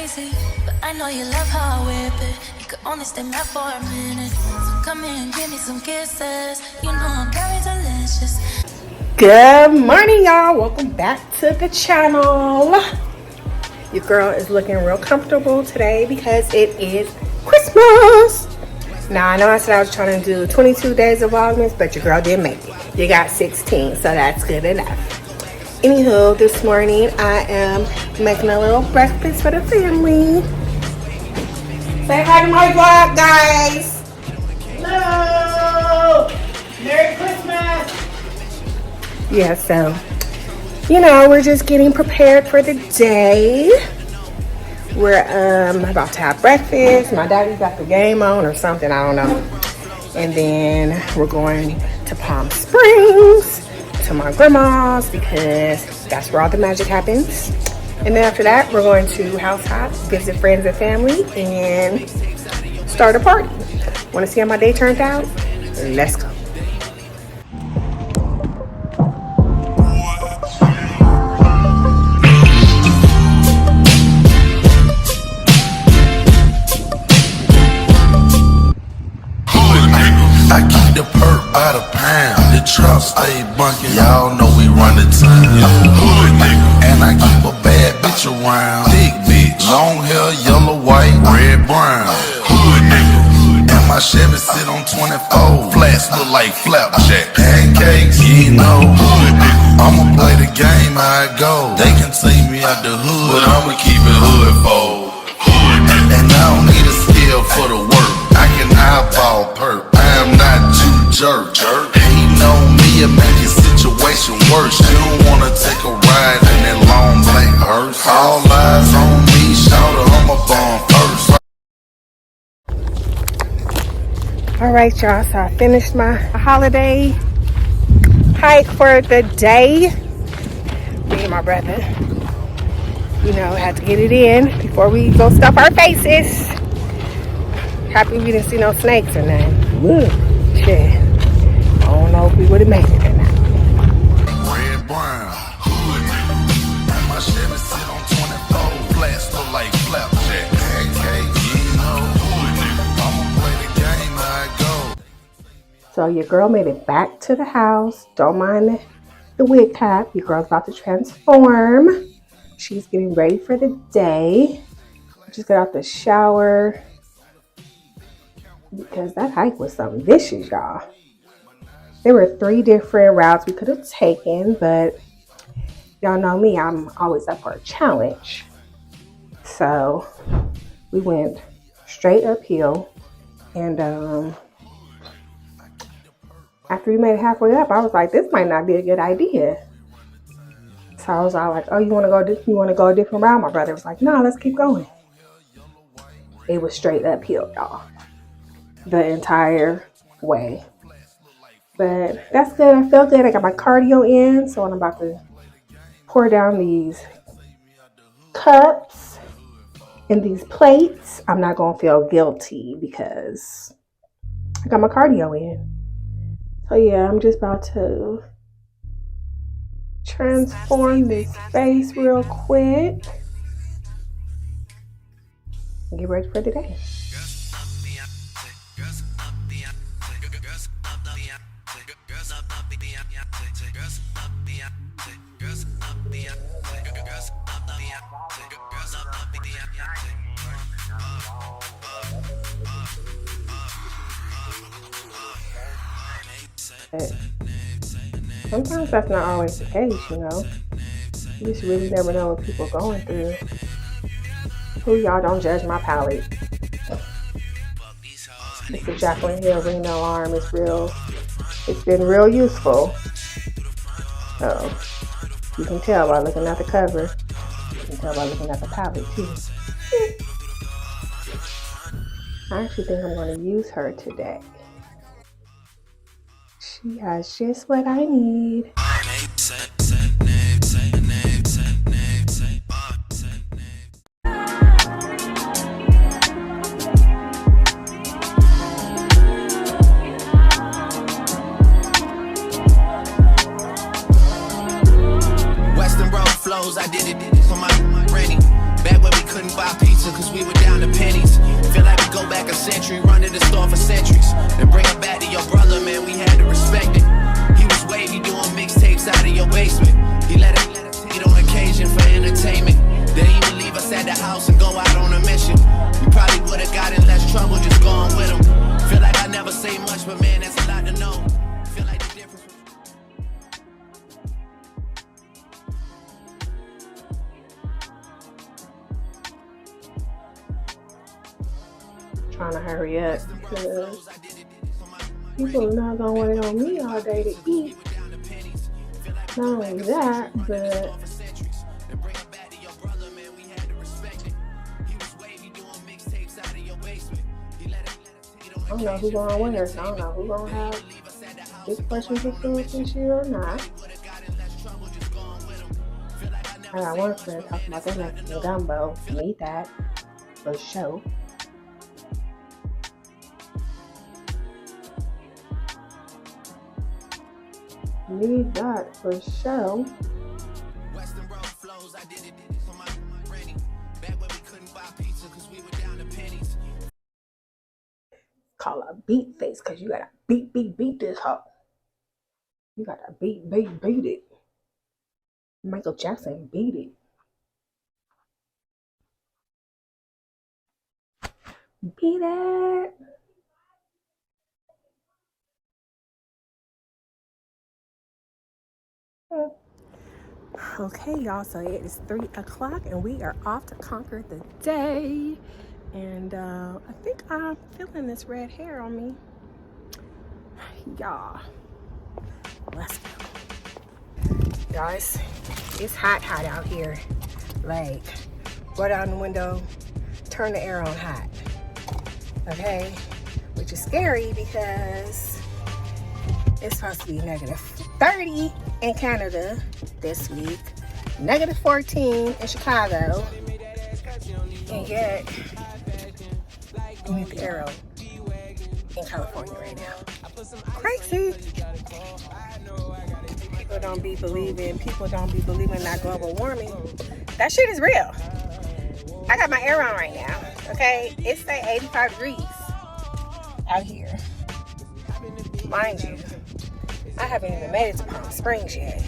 crazy, but I know you love how I whip it. You could only stay mad for a minute, so come here and give me some kisses. You know I'm very delicious. Good morning, y'all. Welcome back to the channel. Your girl is looking real comfortable today because it is Christmas. Now, I know I said I was trying to do 22 days of Vlogmas, but your girl didn't make it. You got 16, so that's good enough. Anywho, this morning I am making a little breakfast for the family. Say hi to my vlog, guys. Hello. Merry Christmas. Yeah, so, you know, we're just getting prepared for the day. We're about to have breakfast. My daddy got the game on or something, I don't know. And then we're going to Palm Springs to my grandma's because that's where all the magic happens. And then after that, we're going to house hop, visit friends and family, and start a party. Want to see how my day turned out? Let's go. I keep the perk by the pound. The trap stay bunkin'. Y'all know we run the town. Hood nigga. And I keep a bad bitch around. Thick bitch. Long hair, yellow, white, red, brown. Hood nigga. And my Chevy sit on 24. Flats look like flapjack. Pancakes, you know. Hood nigga. I'ma play the game how it go. They can take me out the hood, but I'ma keep it hood for. Hood nigga. And I don't need a skill for the work. I can eyeball perk. I'm not too jerk. Hating on me, it make your situation worse. You don't wanna take a ride in that long black hearse. All eyes on me, shout it, I'm a bomb first. Alright, y'all, so I finished my holiday hike for the day. Me and my brother, you know, had to get it in before we go stuff our faces. Happy we didn't see no snakes or nothing. Woo, shit. I don't know if we would have made it or not. Red brown, hood nigga. And my Chevy sit on 24. Flats look like flapjack. Pancakes, you know. Hood nigga. I'ma play the game how it go. So your girl made it back to the house. Don't mind the wig cap. Your girl's about to transform. She's getting ready for the day. Just got out the shower. Because that hike was something vicious, y'all. There were 3 different routes we could have taken, but y'all know me, I'm always up for a challenge. So we went straight uphill, and after we made it halfway up, I was like, this might not be a good idea. So I was all like, oh, you want to go a different route? My brother was like, no, let's keep going. It was straight uphill, y'all, the entire way. But that's good. I felt good. I got my cardio in, so I'm about to pour down these cups and these plates. I'm not gonna feel guilty because I got my cardio in. So yeah, I'm just about to transform this face real quick and get ready for the day. Sometimes that's not always the case, you know. You just really never know what people are going through. Who y'all don't judge my palette. It's the Jaclyn Hill ring alarm. It's been real useful. So you can tell by looking at the cover. You can tell by looking at the palette too. I actually think I'm going to use her today. She has just what I need. Western Road flows, I did it for my granny. Back when we couldn't buy pizza. trying to hurry up because people are not gonna wait on me all day to eat. Not only that, but I don't know who's gonna win or I don't know who's gonna have big portions of food this year or not. I got one friend talking about their Mexican gumbo. Need that for sure. Need that for sure. Call a beat face because you gotta beat this hoe. You gotta beat it. Michael Jackson beat it. Beat it. Okay, y'all, so it is 3 o'clock and we are off to conquer the day. And I think I'm feeling this red hair on me. Y'all, let's go. Guys, it's hot out here. Like, go down the window, turn the air on hot. Okay? Which is scary because it's supposed to be negative 30 in Canada this week, negative 14 in Chicago, and yet we need the arrow in California right now. Crazy. People don't be believing that global warming. That shit is real. I got my air on right now, okay? It's say 85 degrees out here. Mind you, I haven't even made it to Palm Springs yet.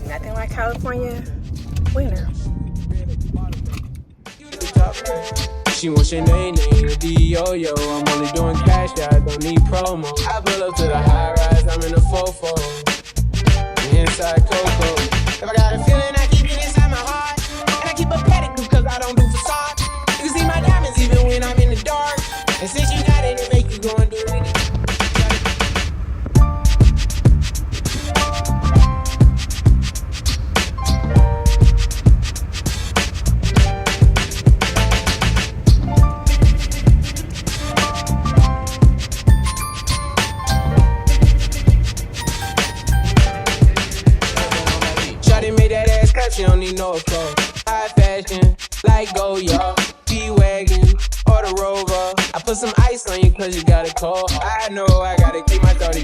Nothing like California winter. She wants your name, the yo-yo. I'm only doing cash, yeah, I don't need promo. I pull up to the high rise, I'm in the fofo. Inside Coco. If I got a feeling, I keep it inside my heart. And I keep a paddock because I don't do facade. You can see my diamonds even when I'm in the dark. And since you got it, it make you go and do it. She don't need no clothes. High fashion, like Goya, G-Wagon, or the Rover. I put some ice on you cause you got a cold. I know I gotta keep my 30